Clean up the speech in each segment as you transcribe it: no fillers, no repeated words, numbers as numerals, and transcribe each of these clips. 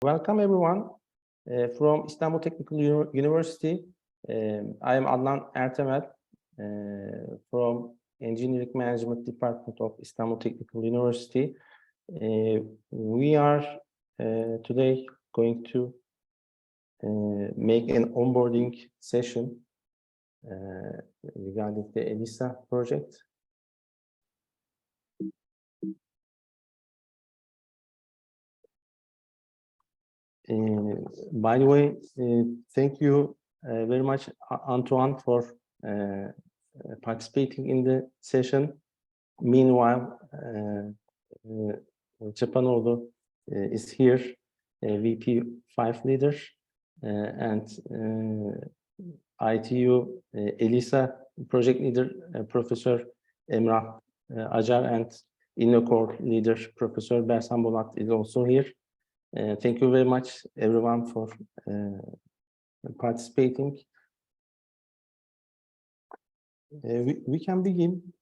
Welcome everyone from Istanbul Technical University. I am Adnan Ertemel from Engineering Management Department of Istanbul Technical University. We are today going to make an onboarding session regarding the EELISA project. By the way, thank you very much, Antoine, for participating in the session. Meanwhile, Japanoğlu is here, VP5 leader, and ITU EELISA project leader, Professor Emrah Acar, and InnoCore leader, Professor Bersan Bolat, is also here. Thank you very much, everyone, for participating. We can begin.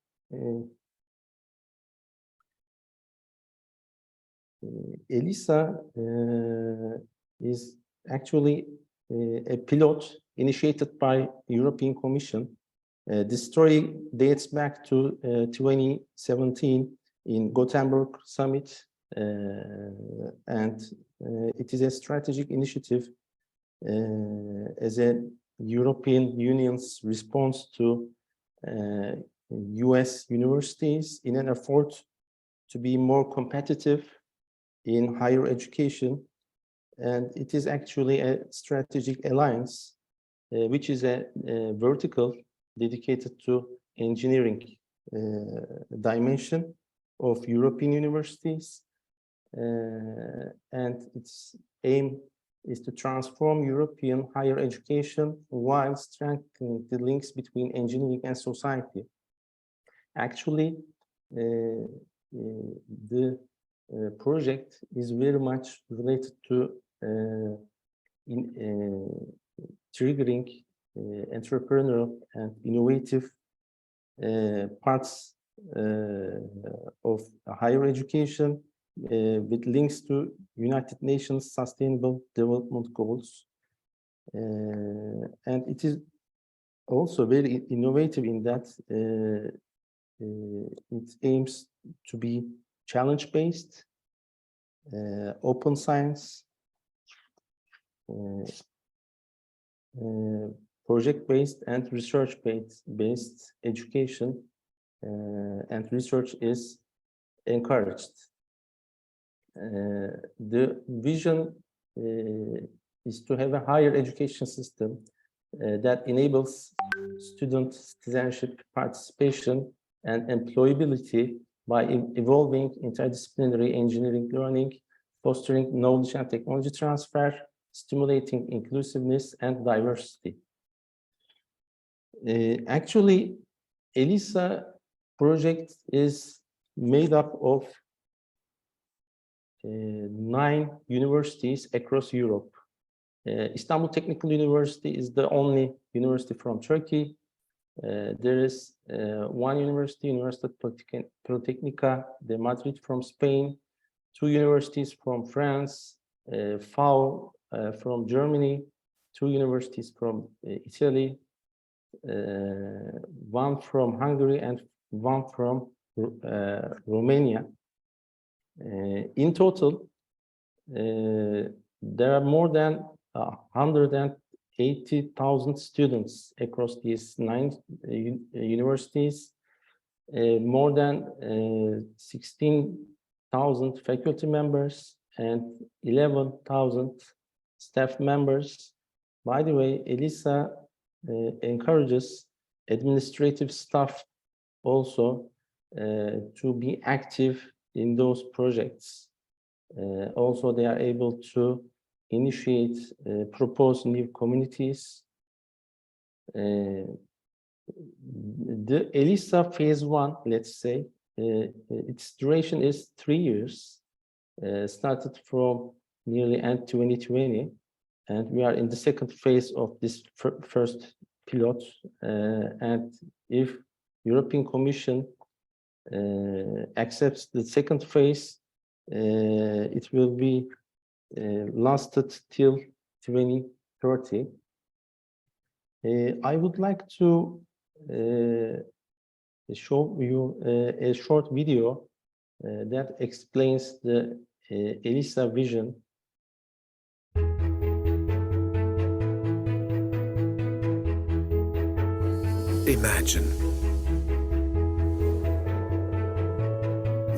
EELISA is actually a pilot initiated by European Commission. This story dates back to 2017 in Gothenburg Summit. And it is a strategic initiative as a European Union's response to US universities in an effort to be more competitive in higher education. And it is actually a strategic alliance, which is a vertical dedicated to engineering dimension of European universities. And its aim is to transform European higher education while strengthening the links between engineering and society. Actually, the project is very much related to triggering entrepreneurial and innovative parts of higher education, with links to United Nations Sustainable Development Goals. And it is also very innovative in that it aims to be challenge-based, open science, project-based and research-based education, and research is encouraged. The vision is to have a higher education system that enables student citizenship, participation, and employability by evolving interdisciplinary engineering learning, fostering knowledge and technology transfer, stimulating inclusiveness and diversity. Actually, EELISA project is made up of 9 universities across Europe. Istanbul Technical University is the only university from Turkey. There is one university, Universidad Politécnica de Madrid from Spain, 2 universities from France, FAO from Germany, 2 universities from Italy, 1 from Hungary, and 1 from Romania. In total, there are more than 180,000 students across these 9 universities, more than 16,000 faculty members, and 11,000 staff members. By the way, EELISA encourages administrative staff also to be active in those projects. Also, they are able to initiate, propose new communities. The EELISA phase 1, let's say, its duration is 3 years, started from nearly end 2020, and we are in the second phase of this first pilot. And if European Commission accepts the second phase, it will be lasted till 2030. I would like to show you a short video that explains the ELISA vision. Imagine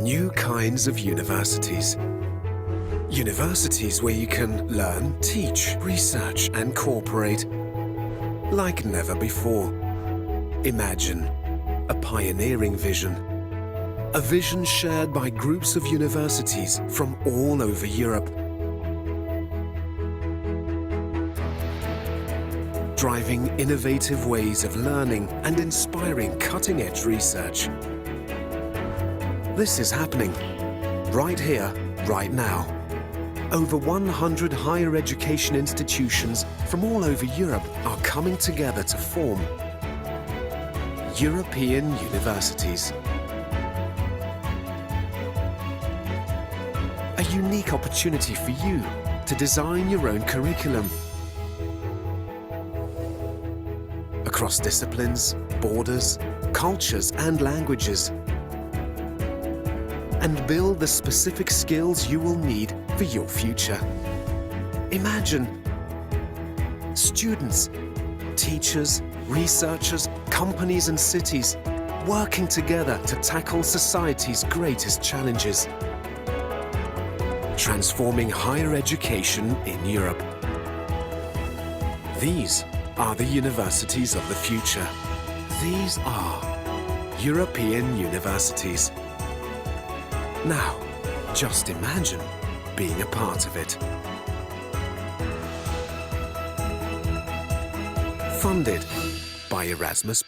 new kinds of universities. Universities where you can learn, teach, research and cooperate like never before. Imagine a pioneering vision. A vision shared by groups of universities from all over Europe. Driving innovative ways of learning and inspiring cutting-edge research. This is happening right here, right now. Over 100 higher education institutions from all over Europe are coming together to form European universities. A unique opportunity for you to design your own curriculum across disciplines, borders, cultures and languages, and build the specific skills you will need for your future. Imagine students, teachers, researchers, companies and cities working together to tackle society's greatest challenges, transforming higher education in Europe. These are the universities of the future. These are European universities. Now, just imagine being a part of it. Funded by Erasmus+.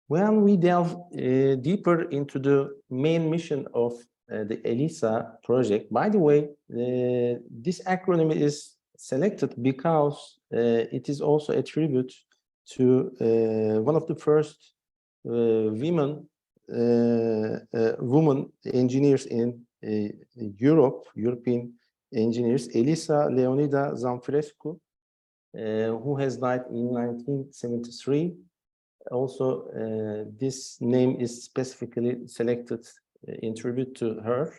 When we delve deeper into the main mission of the ELISA project, by the way, this acronym is selected because it is also a tribute to one of the first women engineers in European engineers, Elisa Leonida Zanfrescu, who has died in 1973. Also, this name is specifically selected in tribute to her.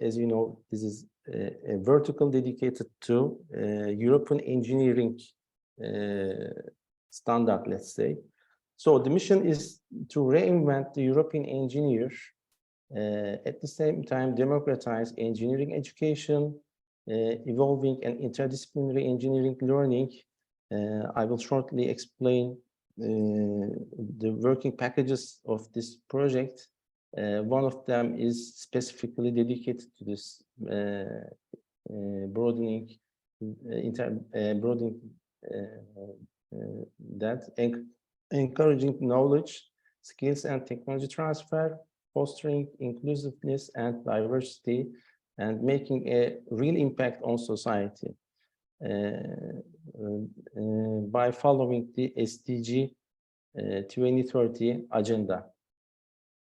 As you know, this is a vertical dedicated to European engineering standard, let's say. So the mission is to reinvent the European engineer, at the same time democratize engineering education, evolving an interdisciplinary engineering learning. I will shortly explain the working packages of this project. One of them is specifically dedicated to this broadening encouraging knowledge, skills and technology transfer, fostering inclusiveness and diversity, and making a real impact on society by following the SDG 2030 agenda.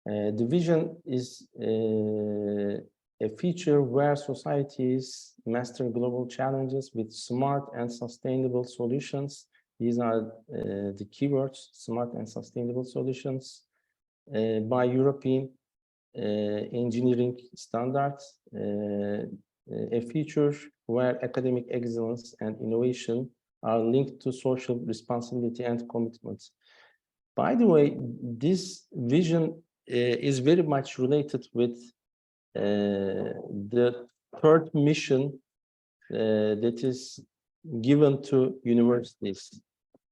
The vision is a future where societies master global challenges with smart and sustainable solutions. These are the keywords: smart and sustainable solutions by European engineering standards. A future where academic excellence and innovation are linked to social responsibility and commitments. By the way, this vision is very much related with the third mission that is given to universities.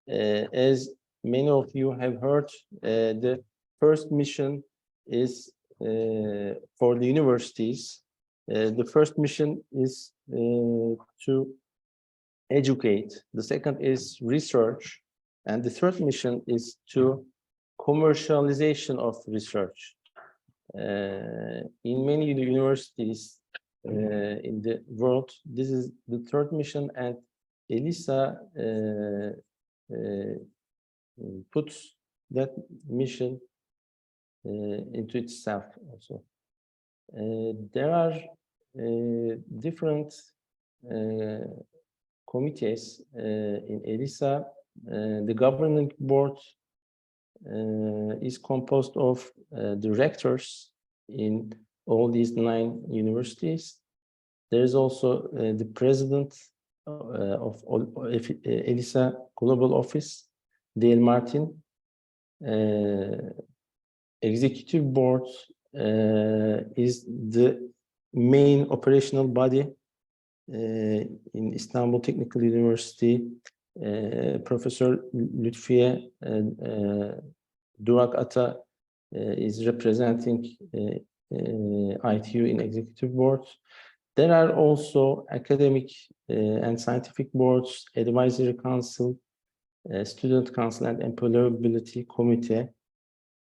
As many of you have heard, the first mission is for the universities. The first mission is to educate. The second is research. And the third mission is to commercialization of research. In many universities in the world, this is the third mission, and ELISA puts that mission into itself also. There are different committees in ELISA. The governing board is composed of directors in all these 9 universities. There is also the president of ELISA Global Office, Dale Martin. Executive board is the main operational body in Istanbul Technical University. Professor Lütfiye Durak Ata is representing ITU in executive board. There are also academic and scientific boards, advisory council, student council, and employability committee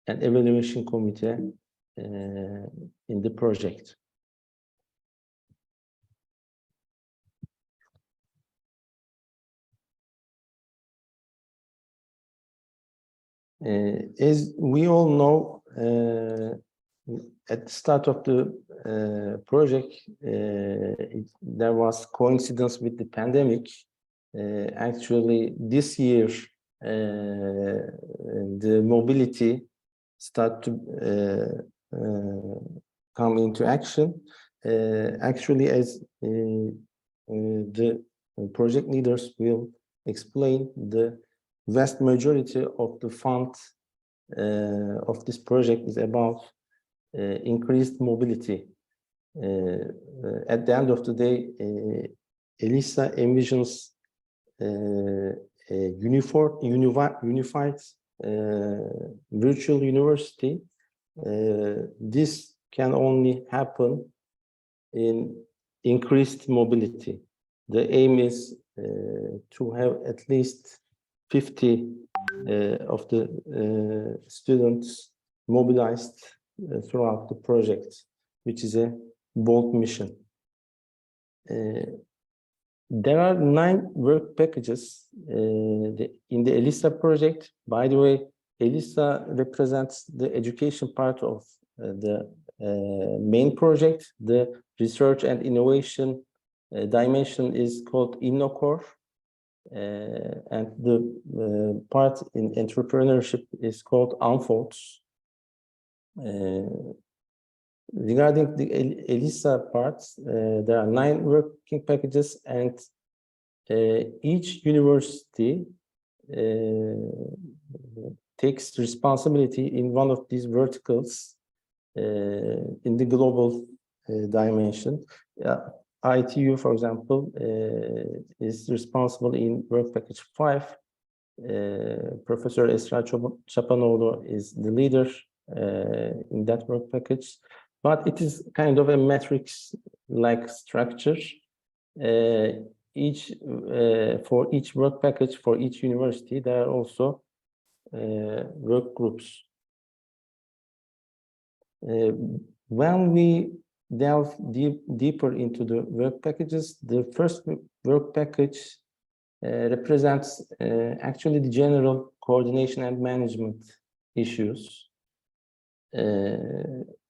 and evaluation committee in the project. As we all know, at the start of the project, there was coincidence with the pandemic. Actually, this year, the mobility start to come into action. Actually, as the project leaders will explain, the vast majority of the fund of this project is about increased mobility. At the end of the day, ELISA envisions a unified virtual university. This can only happen in increased mobility. The aim is to have at least 50 of the students mobilized throughout the project, which is a bold mission. There are 9 work packages in the ELISA project. By the way, ELISA represents the education part of the main project. The research and innovation dimension is called InnoCore, and the part in entrepreneurship is called Unfolds. Regarding the ELISA parts, there are 9 working packages, and each university takes responsibility in one of these verticals in the global dimension. ITU, for example, is responsible in work package 5. Professor Esra Çapanoğlu is the leader in that work package, but it is kind of a matrix-like structure. For each work package, for each university, there are also work groups. When we delve deeper into the work packages, the first work package represents actually the general coordination and management issues.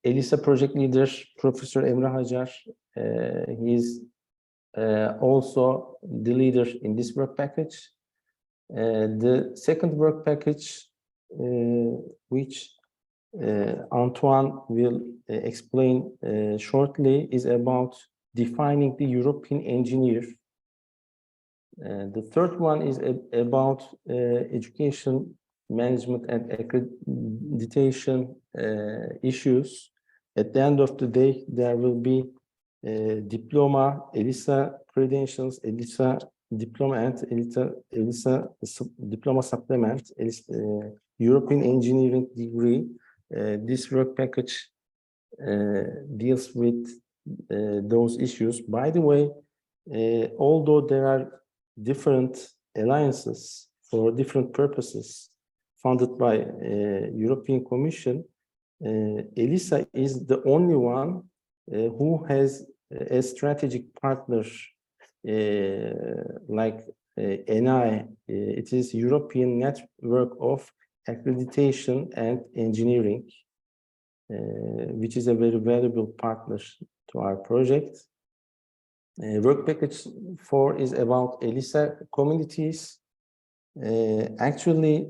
ELISA project leader, Professor Emre Hacar, he is also the leader in this work package. The second work package, which Antoine will explain shortly, is about defining the European engineer. The third one is about education management and accreditation issues. At the end of the day, there will be diploma, ELISA credentials, ELISA diploma, and ELISA diploma supplement, European engineering degree. This work package deals with those issues. By the way, although there are different alliances for different purposes funded by European Commission, ELISA is the only one who has a strategic partner like NI. It is European Network of Accreditation and Engineering. which is a very valuable partner to our project. Work package 4 is about ELISA communities. Actually,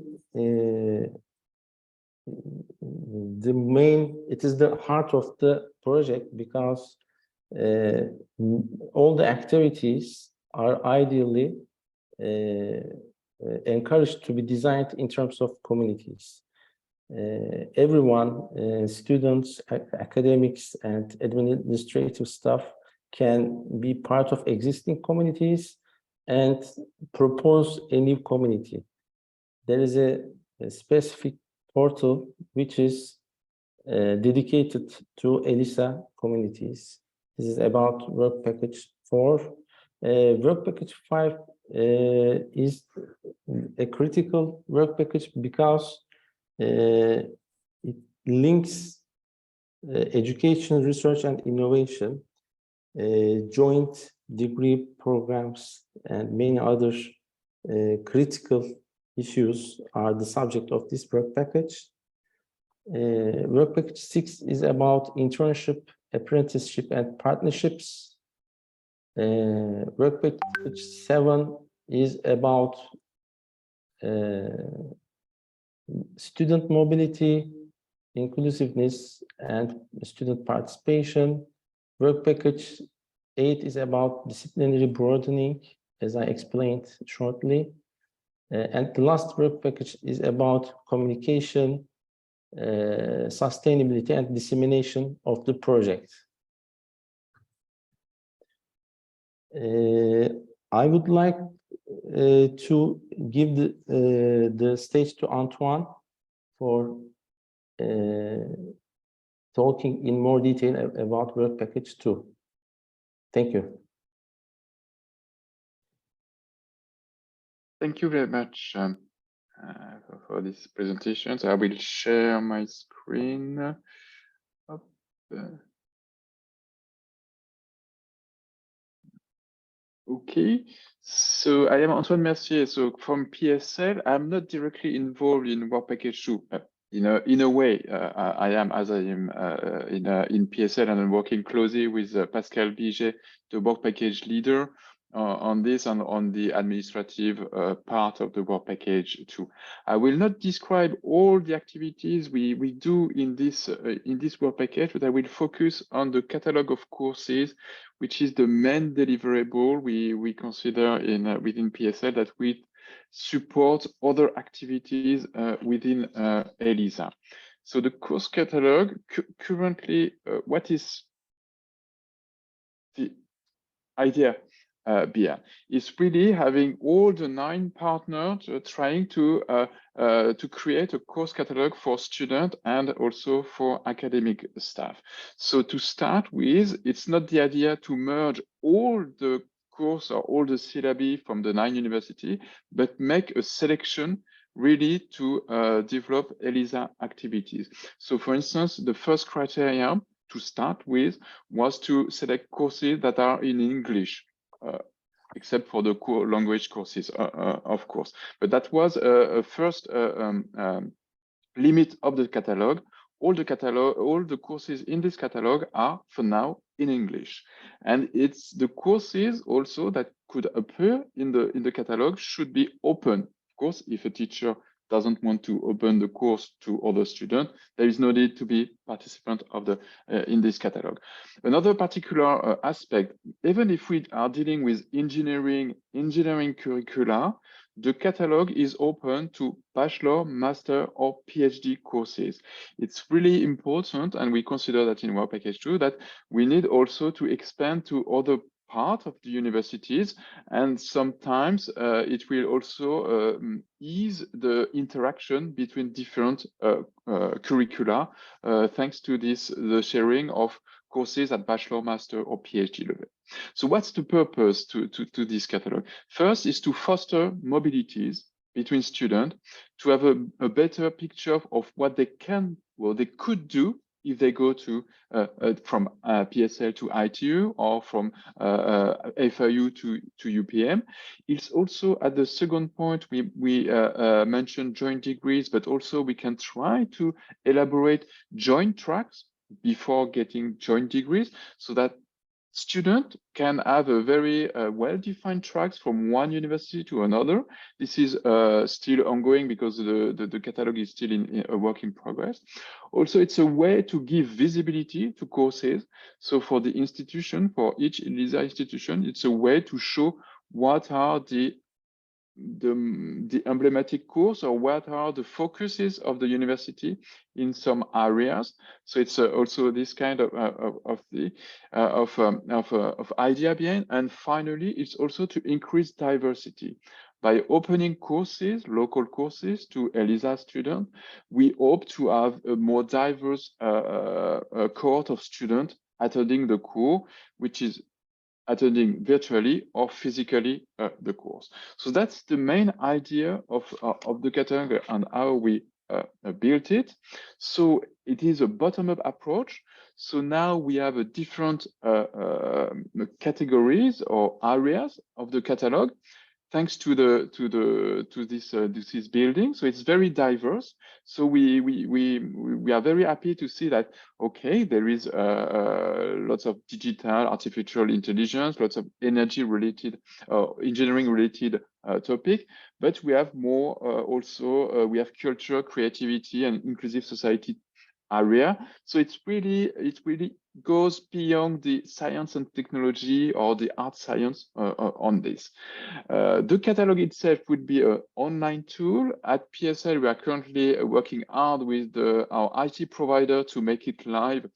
it is the heart of the project because all the activities are ideally encouraged to be designed in terms of communities. Everyone, students, academics, and administrative staff can be part of existing communities and propose a new community. There is a specific portal which is dedicated to ELISA communities. This is about work package 4. Work package 5 is a critical work package because it links education, research, and innovation, joint degree programs, and many other critical issues are the subject of this work package. Work package 6 is about internship, apprenticeship, and partnerships. Work package 7 is about student mobility, inclusiveness, and student participation. Work package 8 is about disciplinary broadening, as I explained shortly. And the last work package is about communication, sustainability, and dissemination of the project. I would like to give the stage to Antoine for talking in more detail about work package 2. Thank you. Thank you very much for this presentation. So I will share my screen. Okay, so I am Antoine Mercier. So from PSL, I'm not directly involved in work package 2. In a way, I am, as I am in PSL, and I'm working closely with Pascal Biget, the work package leader, on this and on the administrative part of the work package 2. I will not describe all the activities we do in this work package, but I will focus on the catalog of courses, which is the main deliverable we consider within PSL that we support other activities within ELISA. So the course catalog currently, what is the idea behind? Is really having all the 9 partners trying to create a course catalog for students and also for academic staff. So to start with, it's not the idea to merge all the course or all the syllabi from the 9 universities, but make a selection really to develop ELISA activities. So for instance, the first criteria to start with was to select courses that are in English, except for the core language courses, of course. But that was a first limit of the catalog. All the courses in this catalog are, for now, in English. And it's the courses also that could appear in the catalog should be open. Of course, if a teacher doesn't want to open the course to other students, there is no need to be participant of in this catalog. Another particular aspect, even if we are dealing with engineering curricula, the catalog is open to bachelor, master, or PhD courses. It's really important, and we consider that in work package 2, that we need also to expand to other part of the universities, and sometimes it will also ease the interaction between different curricula thanks to the sharing of courses at bachelor, master, or PhD level. So what's the purpose to this catalog? First is to foster mobilities between students, to have a better picture of what they can, well, they could do if they go to from PSL to ITU or from FIU to UPM. It's also at the second point, we mentioned joint degrees, but also we can try to elaborate joint tracks before getting joint degrees, so that student can have a very well-defined tracks from one university to another. This is still ongoing because the catalog is still in a work in progress. Also, it's a way to give visibility to courses. So for the institution, for each ELISA institution, it's a way to show what are the emblematic course, or what are the focuses of the university in some areas. So it's also this kind of idea behind. And finally, it's also to increase diversity. By opening courses, local courses to ELISA students, we hope to have a more diverse cohort of students attending the course, which is attending virtually or physically the course. So that's the main idea of the catalog and how we built it. So it is a bottom-up approach. So now we have a different categories or areas of the catalog, thanks to this building. So it's very diverse. So we are very happy to see that, okay, there is lots of digital, artificial intelligence, lots of energy related, engineering related topic, but we have more also, we have culture, creativity, and inclusive society area. So it really goes beyond the science and technology or the art science on this. The catalog itself would be an online tool. At PSL, we are currently working hard with our IT provider to make it live.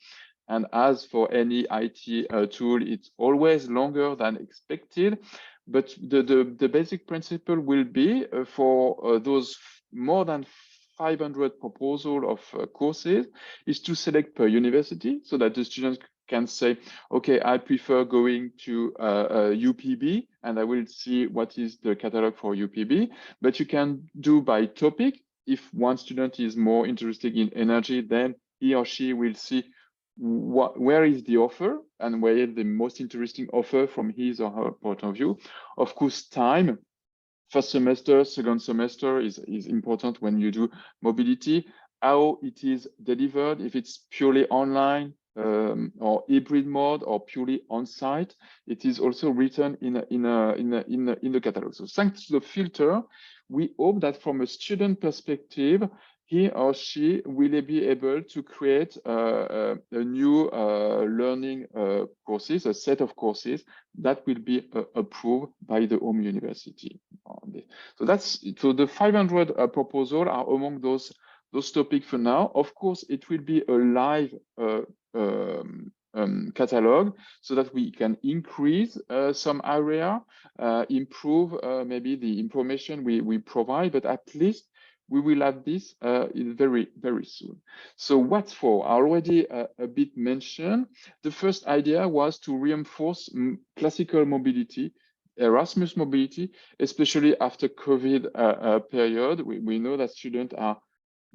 And as for any IT tool, it's always longer than expected. But the basic principle will be for those more than 500 proposal of courses is to select per university, so that the students can say, okay, I prefer going to UPB, and I will see what is the catalog for UPB. But you can do by topic. If one student is more interested in energy, then he or she will see where is the offer and where is the most interesting offer from his or her point of view. Of course, time. First semester, second semester is important when you do mobility. How it is delivered, if it's purely online or hybrid mode or purely on-site, it is also written in the catalog. So thanks to the filter, we hope that from a student perspective, he or she will be able to create a new learning courses, a set of courses that will be approved by the home university. So so the 500 proposals are among those topics for now. Of course, it will be a live catalog, so that we can increase some area, improve maybe the information we provide, but at least we will have this very, very soon. So what for? I already a bit mentioned. The first idea was to reinforce classical mobility, Erasmus mobility, especially after COVID period. We know that students are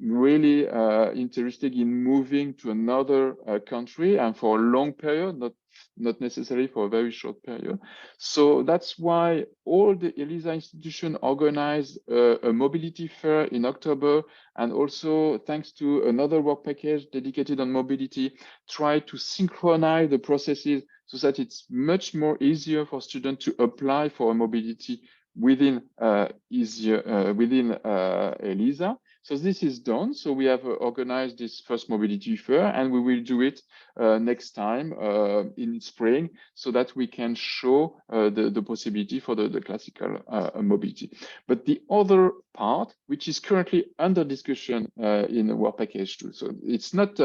really interested in moving to another country, and for a long period, not necessarily for a very short period. So that's why all the ELISA institutions organized a mobility fair in October, and also thanks to another work package dedicated on mobility, try to synchronize the processes so that it's much more easier for students to apply for a mobility within ELISA. So this is done. So we have organized this first mobility fair, and we will do it next time in spring, so that we can show the possibility for the classical mobility. But the other part, which is currently under discussion in the work package too, so it's not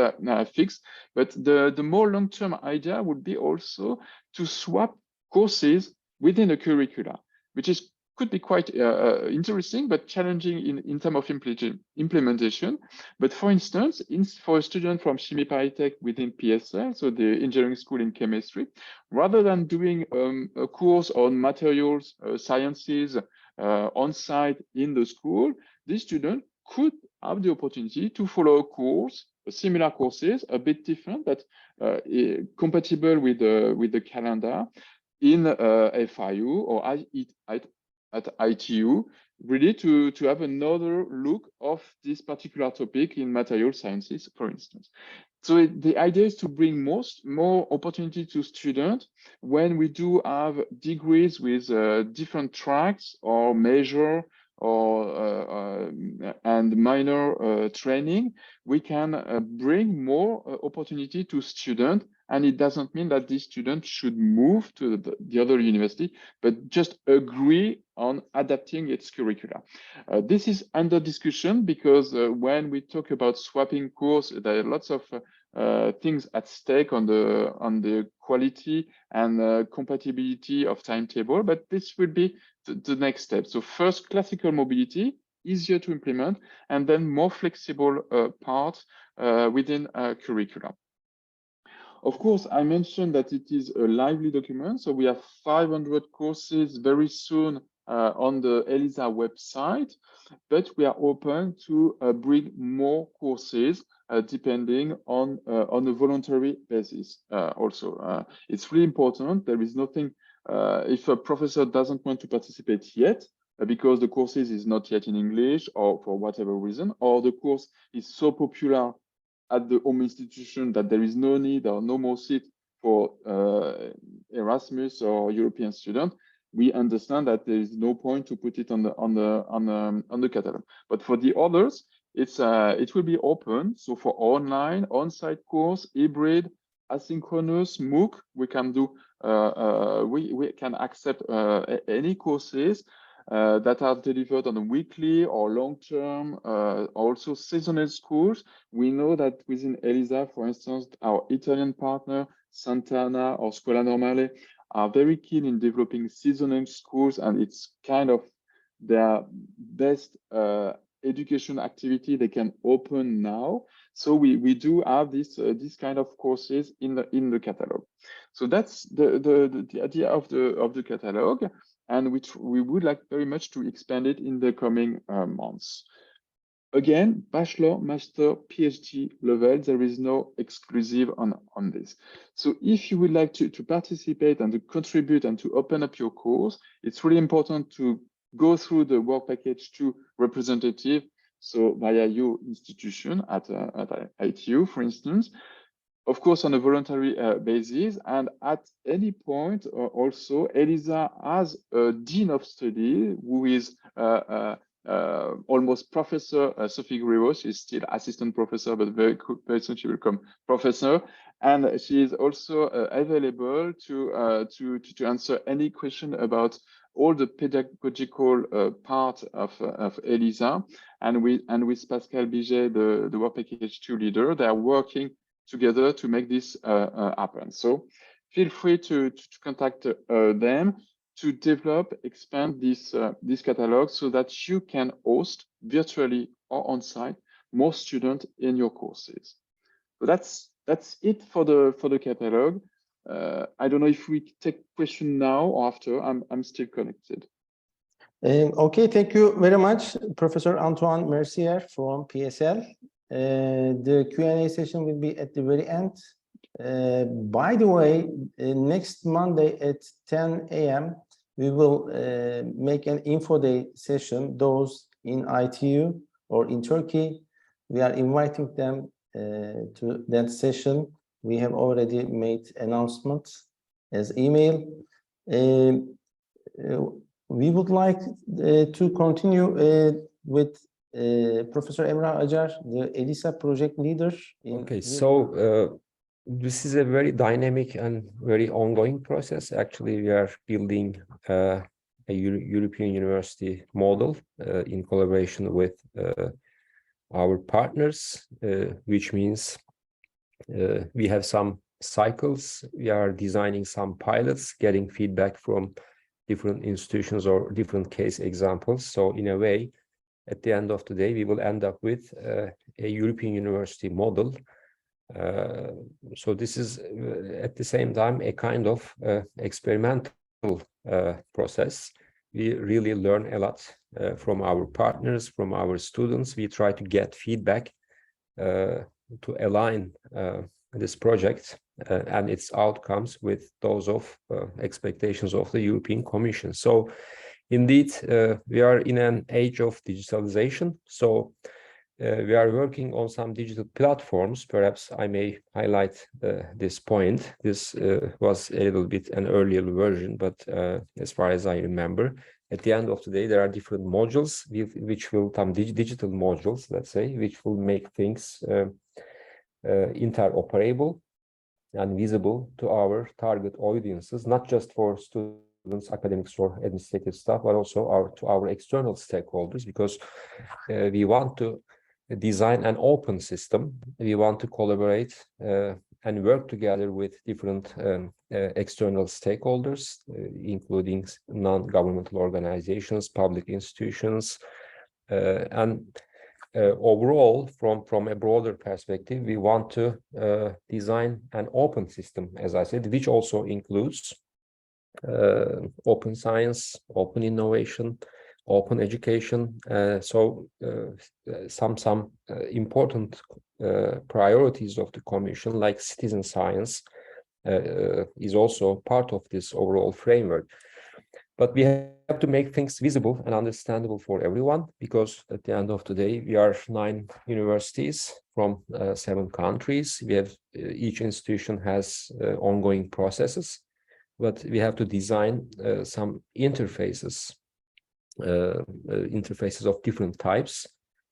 fixed, but the more long-term idea would be also to swap courses within a curricula, which could be quite interesting, but challenging in terms of implementation. But for instance, for a student from Chimie Paris within PSL, so the engineering school in chemistry, rather than doing a course on materials, sciences on-site in the school, this student could have the opportunity to follow a course similar courses, a bit different, but compatible with the calendar in FIU or at ITU, really to have another look of this particular topic in material sciences, for instance. So the idea is to bring more opportunity to students when we do have degrees with different tracks or major or and minor training. We can bring more opportunity to students, and it doesn't mean that these students should move to the other university, but just agree on adapting its curricula. This is under discussion because when we talk about swapping course, there are lots of things at stake on the quality and compatibility of timetable, but this will be the next step. So first, classical mobility, easier to implement, and then more flexible parts within curricula. Of course, I mentioned that it is a lively document, so we have 500 courses very soon on the ELISA website, but we are open to bring more courses depending on a voluntary basis. Also, it's really important. There is nothing, if a professor doesn't want to participate yet, because the courses is not yet in English or for whatever reason, or the course is so popular at the home institution that there is no need or no more seat for Erasmus or European student, we understand that there is no point to put it on the catalog. But for the others, it will be open. So for online, on-site course, hybrid, asynchronous, MOOC, we can do. We can accept any courses that are delivered on a weekly or long-term, also seasonal schools. We know that within ELISA, for instance, our Italian partner, Sant'Anna or Scuola Normale, are very keen in developing seasonal schools, and it's kind of their best education activity they can open now. So we do have this kind of courses in the catalog. So that's the idea of the catalog, and which we would like very much to expand it in the coming months. Again, bachelor, master, PhD level, there is no exclusive on this. So if you would like to participate and to contribute and to open up your course, it's really important to go through the work package 2 representative, so via your institution at ITU, for instance, of course, on a voluntary basis, and at any point also, ELISA has a dean of study who is almost professor. Sophie Griveau. She's still assistant professor, but very soon she will become professor, and she is also available to answer any question about all the pedagogical part of ELISA. And with Pascal Biget, the work package 2 leader, they are working together to make this happen. So feel free to contact them to develop, expand this catalog so that you can host virtually or on-site more students in your courses. So that's it for the catalog. I don't know if we take question now or after. I'm still connected. Okay, thank you very much, Professor Antoine Mercier from PSL. The Q&A session will be at the very end. By the way, next Monday at 10 a.m., we will make an info day session. Those in ITU or in Turkey, we are inviting them to that session. We have already made announcements as email. We would like to continue with Professor Emrah Acar, the ELISA project leader. Okay, so this is a very dynamic and very ongoing process. Actually, we are building a European university model in collaboration with our partners, which means we have some cycles. We are designing some pilots, getting feedback from different institutions or different case examples. So in a way, at the end of the day, we will end up with a European university model. So this is at the same time a kind of experimental process. We really learn a lot from our partners, from our students. We try to get feedback to align this project and its outcomes with those of expectations of the European Commission. So indeed, we are in an age of digitalization. So we are working on some digital platforms. Perhaps I may highlight this point. This was a little bit an earlier version, but as far as I remember, at the end of the day, there are different modules which will come, digital modules, let's say, which will make things interoperable and visible to our target audiences, not just for students, academics, or administrative staff, but also to our external stakeholders, because we want to design an open system. We want to collaborate and work together with different external stakeholders, including non-governmental organizations, public institutions, and overall, from a broader perspective, we want to design an open system, as I said, which also includes open science, open innovation, open education. So some important priorities of the Commission, like citizen science, is also part of this overall framework. But we have to make things visible and understandable for everyone, because at the end of the day, we are 9 universities from 7 countries. We have each institution has ongoing processes, but we have to design some interfaces of different types,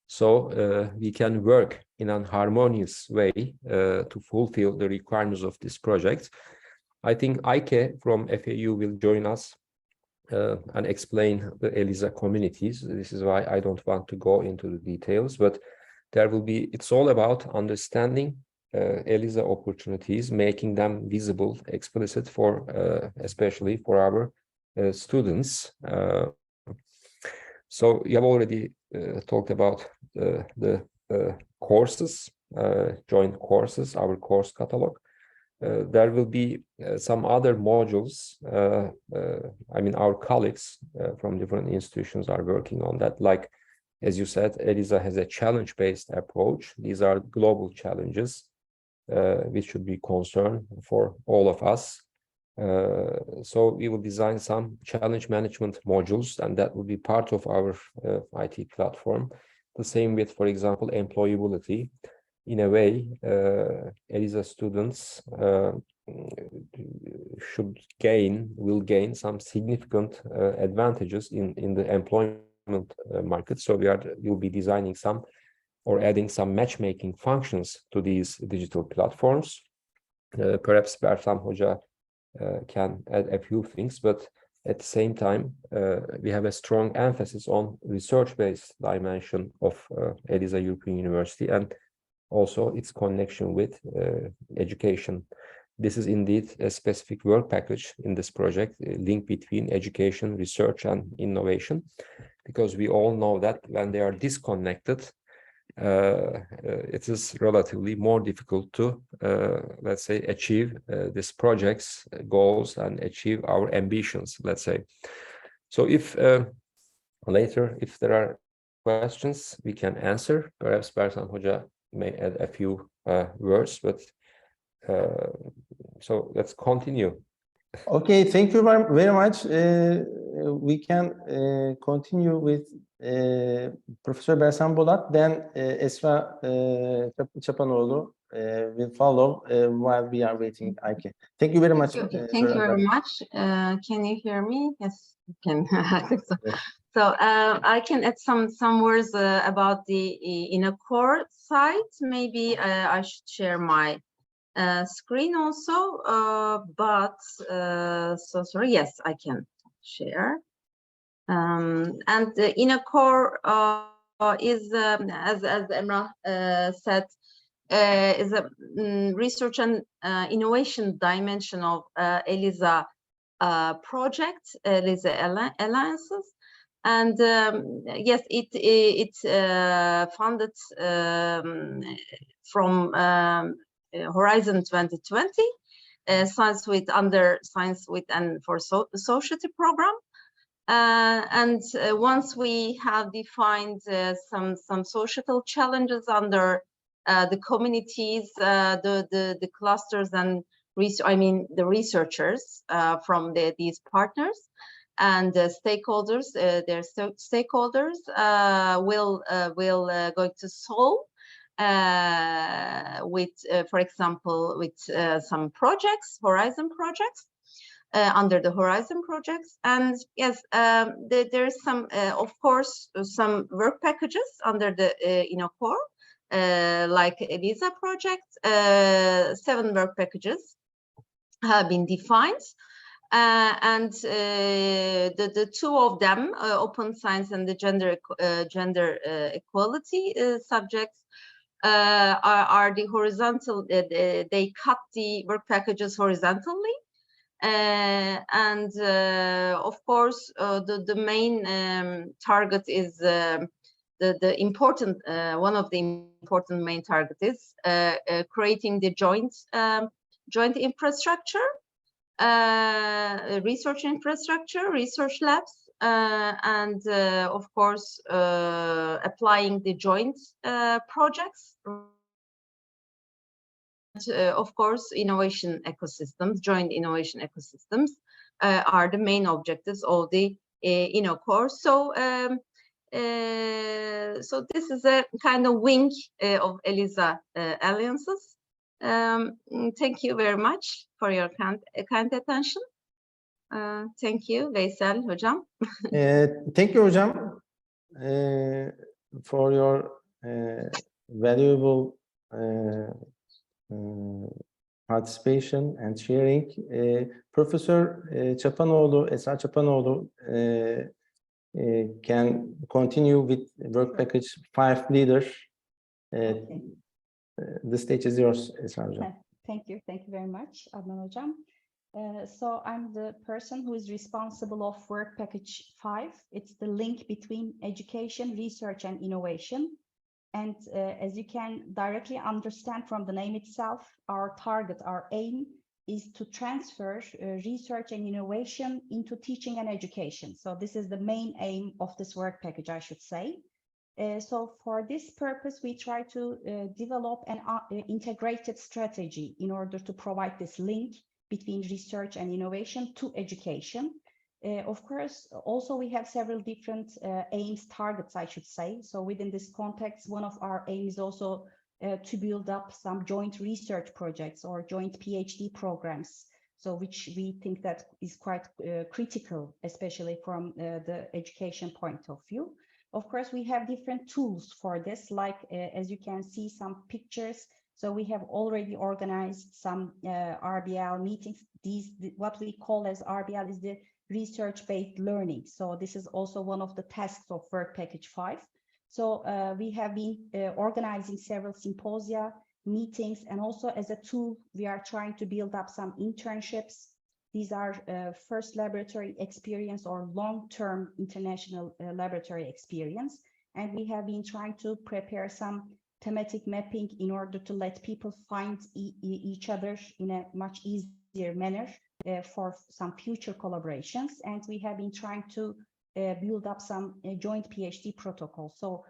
so we can work in an harmonious way to fulfill the requirements of this project. I think Eike from FAU will join us and explain the ELISA communities. This is why I don't want to go into the details, but there will be, it's all about understanding ELISA opportunities, making them visible, explicit for, especially for our students. So you have already talked about the courses, joint courses, our course catalog. There will be some other modules. I mean, our colleagues from different institutions are working on that. Like, as you said, ELISA has a challenge-based approach. These are global challenges, which should be concern for all of us. So we will design some challenge management modules, and that will be part of our IT platform. The same with, for example, employability. In a way, ELISA students will gain some significant advantages in the employment market. So we'll be designing some or adding some matchmaking functions to these digital platforms. Perhaps Bersam Hoca can add a few things, but at the same time, we have a strong emphasis on research-based dimension of ELISA European University, and also its connection with education. This is indeed a specific work package in this project, a link between education, research, and innovation, because we all know that when they are disconnected, it is relatively more difficult to, let's say, achieve this project's goals and achieve our ambitions, let's say. So if later, if there are questions, we can answer. Perhaps Bersam Hoca may add a few words, but so let's continue. Okay, thank you very much. We can continue with Professor Bersam Bolat, then Esra Çapanoğlu will follow while we are waiting. Eike. Thank you very much. Okay, thank you very much. Can you hear me? Yes, you can. So I can add some words about the inner core site. Maybe I should share my screen also, but so sorry. Yes, I can share. And the inner core is, as Emrah said, is a research and innovation dimension of ELISA project, ELISA alliances. And yes, it funded from Horizon 2020, Science with under Science with and for Society program. And once we have defined some societal challenges under the communities, the clusters and the researchers from these partners and stakeholders, their stakeholders will going to solve with, for example, with some projects, Horizon projects, under the Horizon projects. And yes, there's some, of course, some work packages under the core, like EELISA project. 7 work packages have been defined. And the 2 of them, open science and the gender equality subjects, are the horizontal. They cut the work packages horizontally, and of course, the main target is the important one of the important main target is creating the joint infrastructure. Research infrastructure, research labs, and of course, applying the joint projects. Of course, innovation ecosystems, joint innovation ecosystems are the main objectives of the core. So, so this is a kind of wing of ELISA alliances. Thank you very much for your kind attention. Thank you, Veysel Hocam. Thank you, Hocam, for your valuable participation and sharing. Professor Çapanoğlu, Esra Çapanoğlu can continue with work package 5 leader. Okay. The stage is yours, Esra Hocam. Thank you very much, Adnan Hocam. So I'm the person who is responsible of work package 5. It's the link between education, research, and innovation. And as you can directly understand from the name itself, our target, our aim is to transfer research and innovation into teaching and education. So this is the main aim of this work package, I should say. So for this purpose, we try to develop an integrated strategy in order to provide this link between research and innovation to education. Of course, also we have several different aims, targets, I should say. So within this context, one of our aims is also to build up some joint research projects or joint PhD programs. So which we think that is quite critical, especially from the education point of view. Of course, we have different tools for this, like as you can see some pictures. So we have already organized some RBL meetings. What we call as RBL is the research-based learning. So this is also one of the tasks of work package 5. So we have been organizing several symposia, meetings, and also as a tool, we are trying to build up some internships. These are first laboratory experience or long-term international laboratory experience. And we have been trying to prepare some thematic mapping in order to let people find each other in a much easier manner for some future collaborations. And we have been trying to build up some joint PhD protocols. So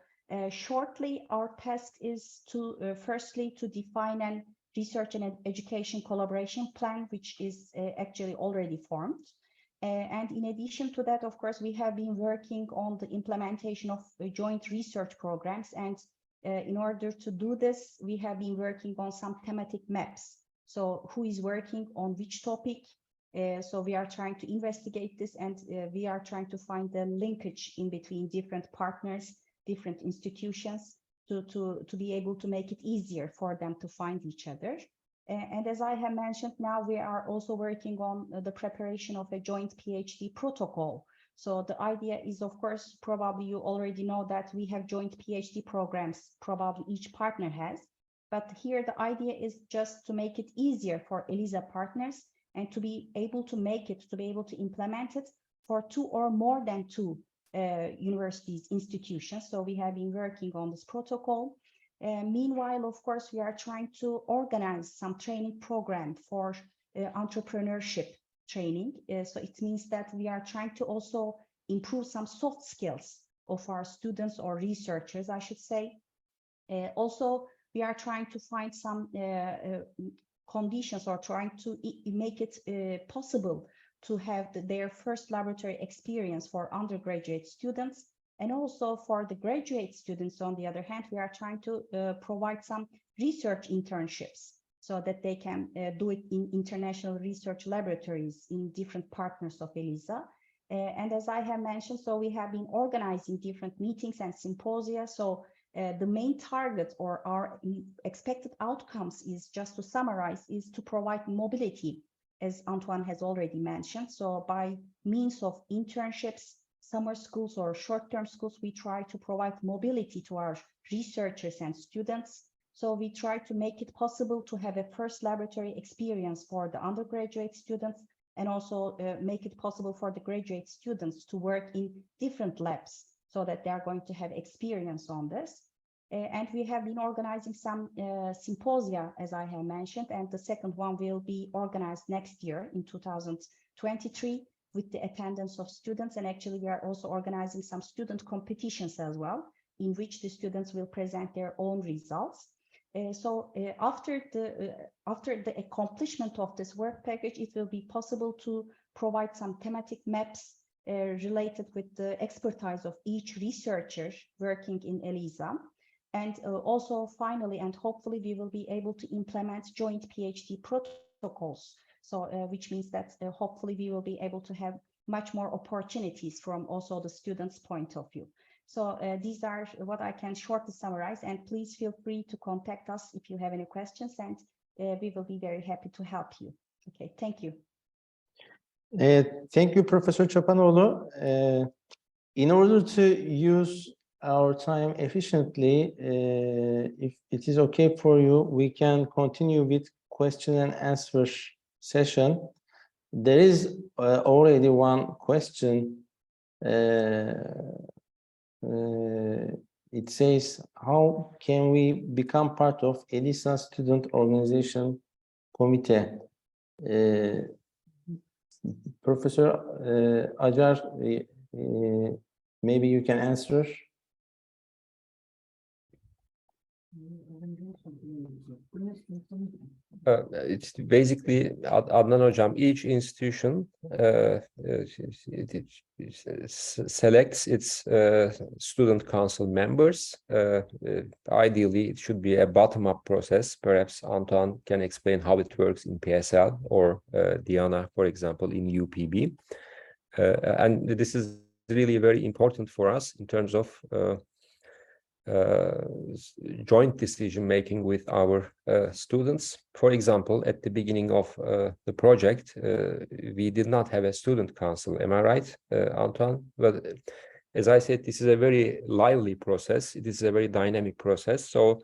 shortly, our task is to firstly to define an research and education collaboration plan, which is actually already formed. And in addition to that, of course, we have been working on the implementation of joint research programs. And in order to do this, we have been working on some thematic maps. So who is working on which topic? So we are trying to investigate this, and we are trying to find the linkage in between different partners, different institutions, to be able to make it easier for them to find each other. And as I have mentioned, now we are also working on the preparation of a joint PhD protocol. So the idea is, of course, probably you already know that we have joint PhD programs, probably each partner has. But here the idea is just to make it easier for ELISA partners and to be able to make it, to be able to implement it for 2 or more than 2 universities, institutions. So we have been working on this protocol. Meanwhile, of course, we are trying to organize some training program for entrepreneurship training. So it means that we are trying to also improve some soft skills of our students or researchers, I should say. Also, we are trying to find some conditions or trying to make it possible to have their first laboratory experience for undergraduate students. And also for the graduate students, on the other hand, we are trying to provide some research internships so that they can do it in international research laboratories in different partners of ELISA. And as I have mentioned, so we have been organizing different meetings and symposia. So the main target or our expected outcomes is, just to summarize, is to provide mobility, as Antoine has already mentioned. So by means of internships, summer schools or short-term schools, we try to provide mobility to our researchers and students. So we try to make it possible to have a first laboratory experience for the undergraduate students, and also make it possible for the graduate students to work in different labs so that they are going to have experience on this. And we have been organizing some symposia, as I have mentioned, and the second one will be organized next year in 2023 with the attendance of students. And actually we are also organizing some student competitions as well, in which the students will present their own results. After the accomplishment of this work package, it will be possible to provide some thematic maps related with the expertise of each researcher working in ELISA. And also finally, and hopefully we will be able to implement joint PhD protocols. So which means that hopefully we will be able to have much more opportunities from also the students' point of view. So these are what I can shortly summarize, and please feel free to contact us if you have any questions, and we will be very happy to help you. Okay, thank you. Thank you, Professor Çapanoğlu. In order to use our time efficiently, if it is okay for you, we can continue with question and answer session. There is already one question. It says, how can we become part of ELISA Student Organization Committee? Professor Acar, maybe you can answer. It's basically, Adnan Hocam, each institution selects its student council members. Ideally, it should be a bottom-up process. Perhaps Antoine can explain how it works in PSL, or Diana, for example, in UPB. And this is really very important for us in terms of joint decision making with our students. For example, at the beginning of the project, we did not have a student council. Am I right, Antoine? But as I said, this is a very lively process. It is a very dynamic process. So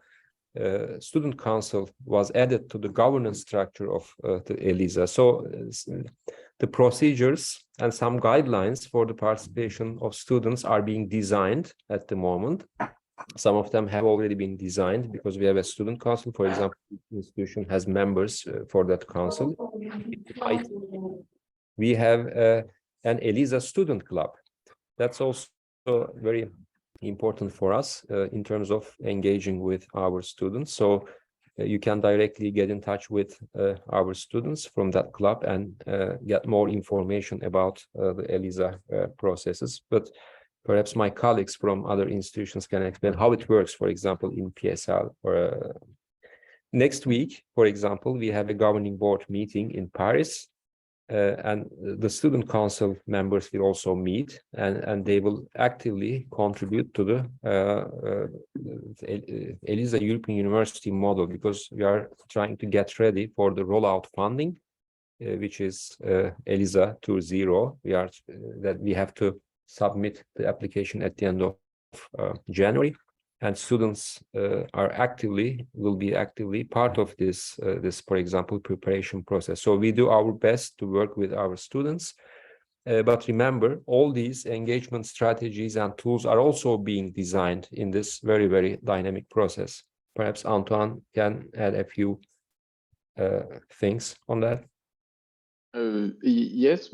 student council was added to the governance structure of the ELISA. So the procedures and some guidelines for the participation of students are being designed at the moment. Some of them have already been designed because we have a student council. For example, the institution has members for that council. We have an ELISA student club. That's also very important for us in terms of engaging with our students. So you can directly get in touch with our students from that club and get more information about the ELISA processes. But perhaps my colleagues from other institutions can explain how it works, for example, in PSL. Or next week, for example, we have a governing board meeting in Paris, and the student council members will also meet, and they will actively contribute to the ELISA European University model, because we are trying to get ready for the rollout funding, which is ELISA 2.0. We have to submit the application at the end of January, and students will be actively part of this, for example, preparation process. So we do our best to work with our students, but remember, all these engagement strategies and tools are also being designed in this very, very dynamic process. Perhaps Antoine can add a few things on that. Yes,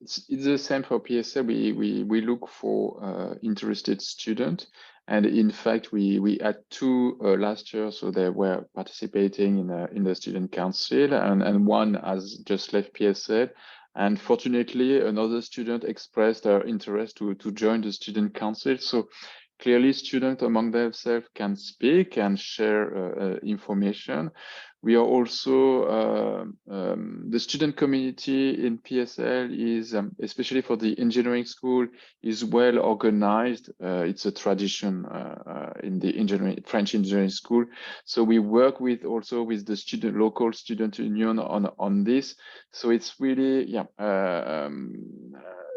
it's the same for PSL. We look for interested students, And in fact, we had two last year, so they were participating in the student council, and one has just left PSL. And fortunately, another student expressed their interest to join the student council. So clearly, students among themselves can speak and share information. We are also, the student community in PSL is, especially for the engineering school, is well organized. It's a tradition in the French engineering school. So we work with also with the local student union on this. So it's really,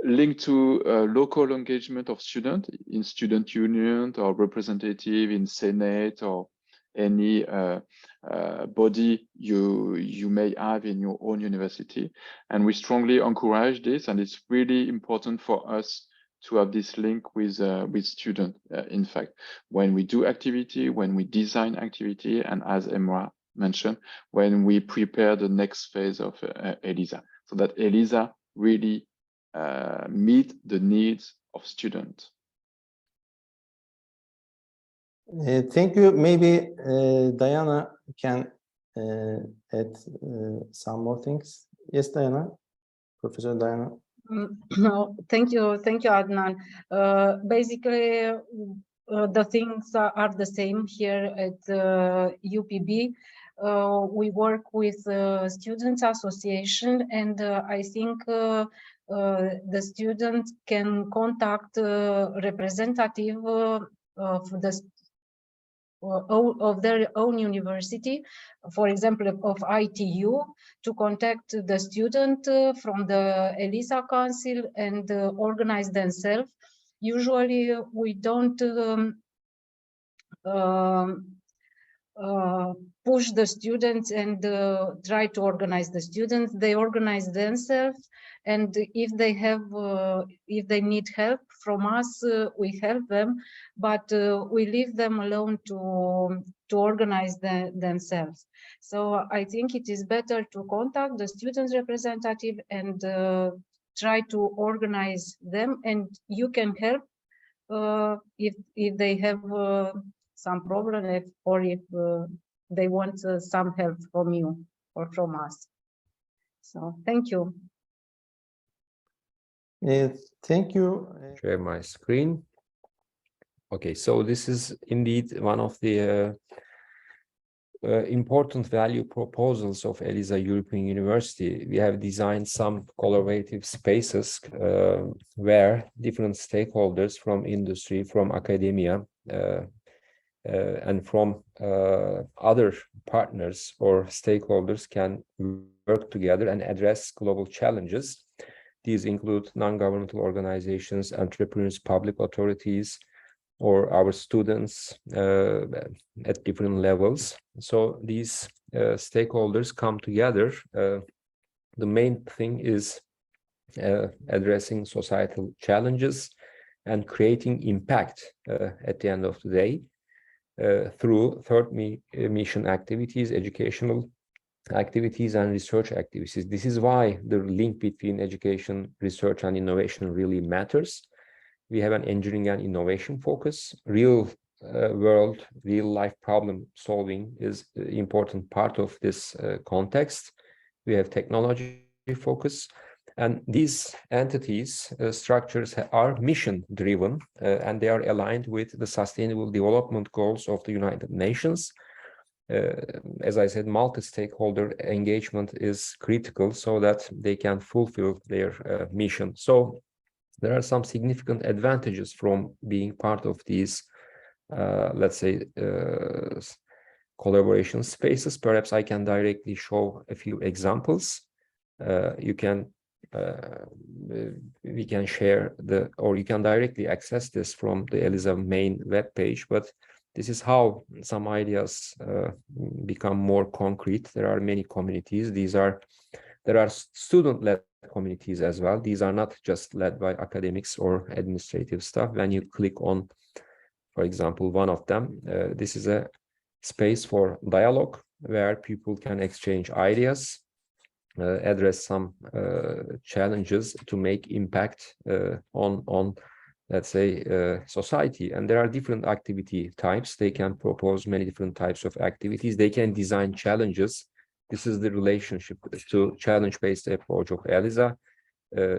linked to local engagement of students in student union or representative in Senate or any body you may have in your own university. And we strongly encourage this, and it's really important for us to have this link with students. In fact, when we do activity, when we design activity, and as Emra mentioned, when we prepare the next phase of ELISA, so that ELISA really meet the needs of students. Thank you. Maybe Diana can add some more things. Yes, Diana, Professor Diana. No, thank you, Adnan. Basically, the things are the same here at UPB. We work with Students Association, and I think the student can contact representative of their own university, for example, of ITU, to contact the student from the ELISA Council and organize themselves. Usually, we don't push the students and try to organize the students. They organize themselves, and if they need help from us, we help them, but we leave them alone to organize themselves. So I think it is better to contact the students representative and try to organize them, and you can help if they have some problem, or if they want some help from you or from us. So thank you. Thank you. Share my screen. Okay, so this is indeed one of the important value proposals of ELISA European University. We have designed some collaborative spaces where different stakeholders from industry, from academia, and from other partners or stakeholders can work together and address global challenges. These include non-governmental organizations, entrepreneurs, public authorities, or our students at different levels. So these stakeholders come together. The main thing is addressing societal challenges and creating impact at the end of the day through third mission activities, educational activities, and research activities. This is why the link between education, research, and innovation really matters. We have an engineering and innovation focus. Real world, real life problem solving is an important part of this context. We have technology focus, and these entities, structures are mission driven, and they are aligned with the Sustainable Development Goals of the United Nations. As I said, multi-stakeholder engagement is critical so that they can fulfill their mission. So there are some significant advantages from being part of these, let's say, collaboration spaces. Perhaps I can directly show a few examples. We can share or you can directly access this from the ELISA main web page, but this is how some ideas become more concrete. There are many communities. There are student-led communities as well. These are not just led by academics or administrative staff. When you click on, for example, one of them, this is a space for dialogue where people can exchange ideas, address some challenges to make impact on let's say, society. And there are different activity types. They can propose many different types of activities. They can design challenges. This is the relationship to challenge-based approach of ELISA.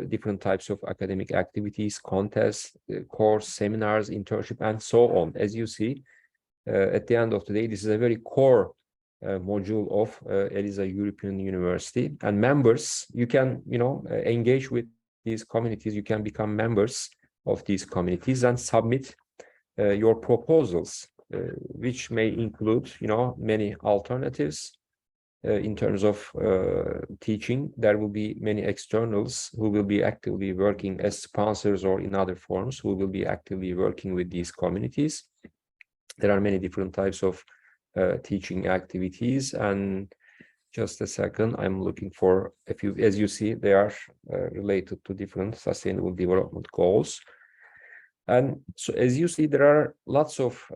Different types of academic activities, contests, course, seminars, internship, and so on. As you see, at the end of the day, this is a very core module of ELISA European University. And members, you can, engage with these communities. You can become members of these communities and submit your proposals, which may include, many alternatives. In terms of teaching, there will be many externals who will be actively working as sponsors or in other forms, who will be actively working with these communities. There are many different types of teaching activities. And just a second, I'm looking for a few. As you see, they are related to different sustainable development goals. And so, as you see, there are lots of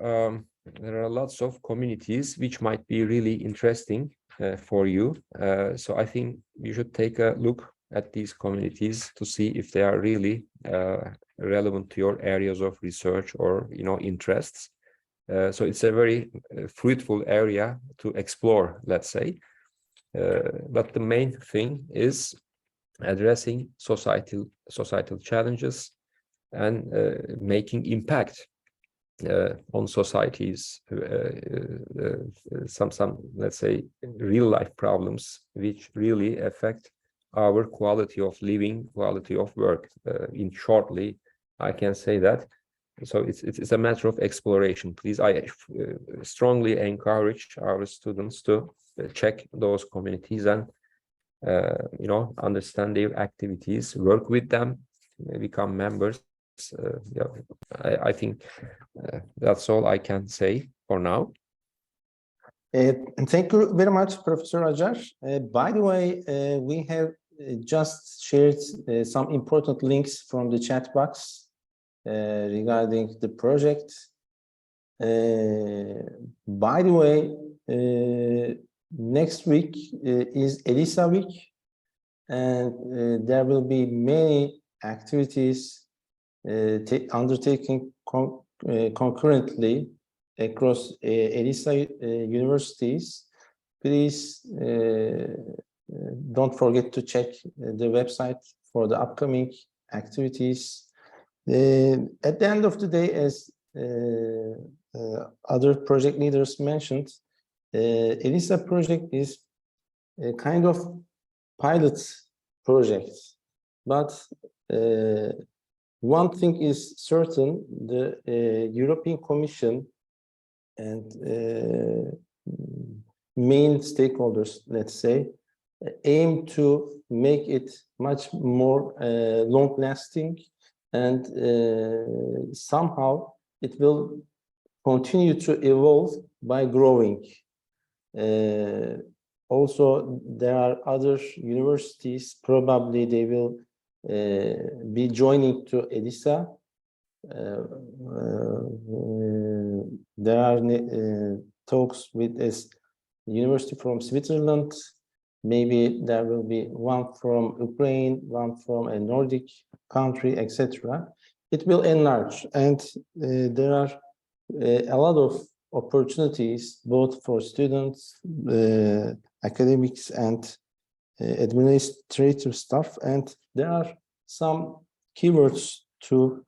communities which might be really interesting for you. So I think you should take a look at these communities to see if they are really relevant to your areas of research or interests. So it's a very fruitful area to explore, let's say. But the main thing is addressing societal challenges and making impact on societies, some let's say real life problems which really affect our quality of living, quality of work. In shortly, I can say that. So it's a matter of exploration. Please, I strongly encourage our students to check those communities and understand their activities, work with them, become members. I think that's all I can say for now. Thank you very much, Professor Acar. By the way, we have just shared some important links from the chat box regarding the project. By the way, next week is ELISA week, and there will be many activities undertaken concurrently across ELISA universities. Please don't forget to check the website for the upcoming activities. At the end of the day, as other project leaders mentioned, ELISA project is a kind of pilot project, but one thing is certain: the European Commission and main stakeholders, let's say, aim to make it much more long-lasting, and somehow it will continue to evolve by growing. Also, there are other universities, probably they will be joining to ELISA. There are talks with a university from Switzerland. Maybe there will be one from Ukraine, one from a Nordic country, etc. It will enlarge, and there are a lot of opportunities both for students, academics, and administrative staff. And there are some keywords to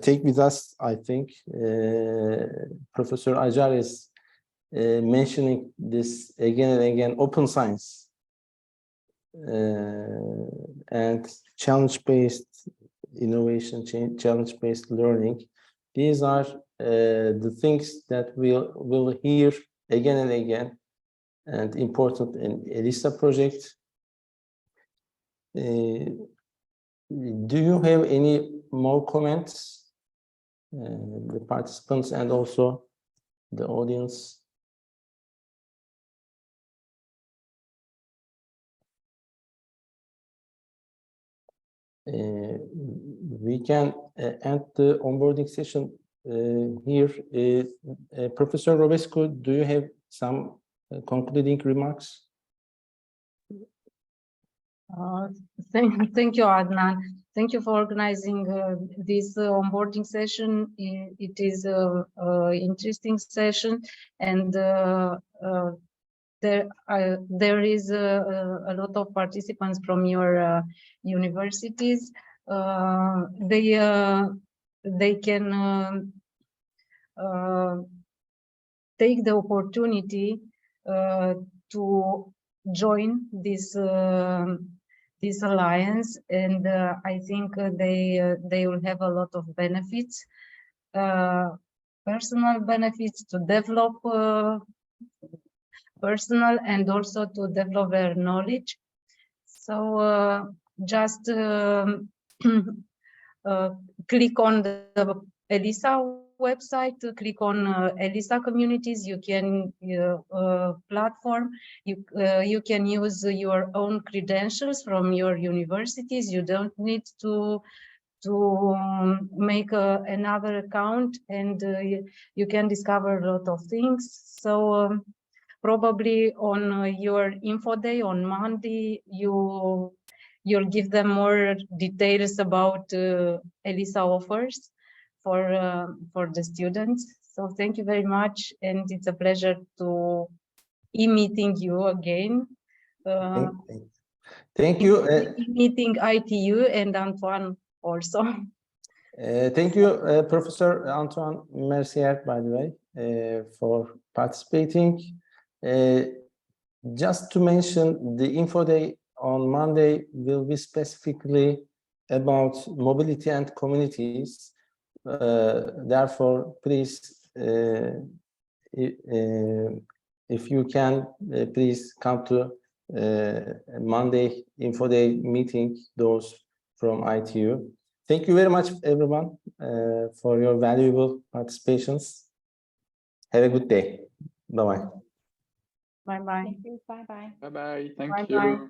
take with us. I think Professor Acar is mentioning this again and again: open science and challenge-based innovation, challenge-based learning. These are the things that we'll hear again and again, and important in ELISA project. Do you have any more comments, the participants and also the audience? We can end the onboarding session here. Professor Robescu, do you have some concluding remarks? Thank you, Adnan. Thank you for organizing this onboarding session. It is a interesting session, and there is a lot of participants from your universities. They can take the opportunity to join this this alliance, and I think they will have a lot of benefits, personal benefits to develop personal and also to develop their knowledge. So just click on the ELISA website, click on ELISA communities. You can platform. You can use your own credentials from your universities. You don't need to make another account, and you can discover a lot of things. So probably on your info day on Monday, you'll give them more details about ELISA offers for the students. So thank you very much, and it's a pleasure to meeting you again. Thank you. Meeting ITU and Antoine also. Thank you, Professor Antoine Mercier, by the way, for participating. Just to mention, the info day on Monday will be specifically about mobility and communities. Therefore, please, if you can, please come to Monday info day meeting, those from ITU. Thank you very much, everyone, for your valuable participations. Have a good day. Bye-bye. Bye-bye. Thank you. Bye-bye. Bye-bye. Thank Bye-bye. you.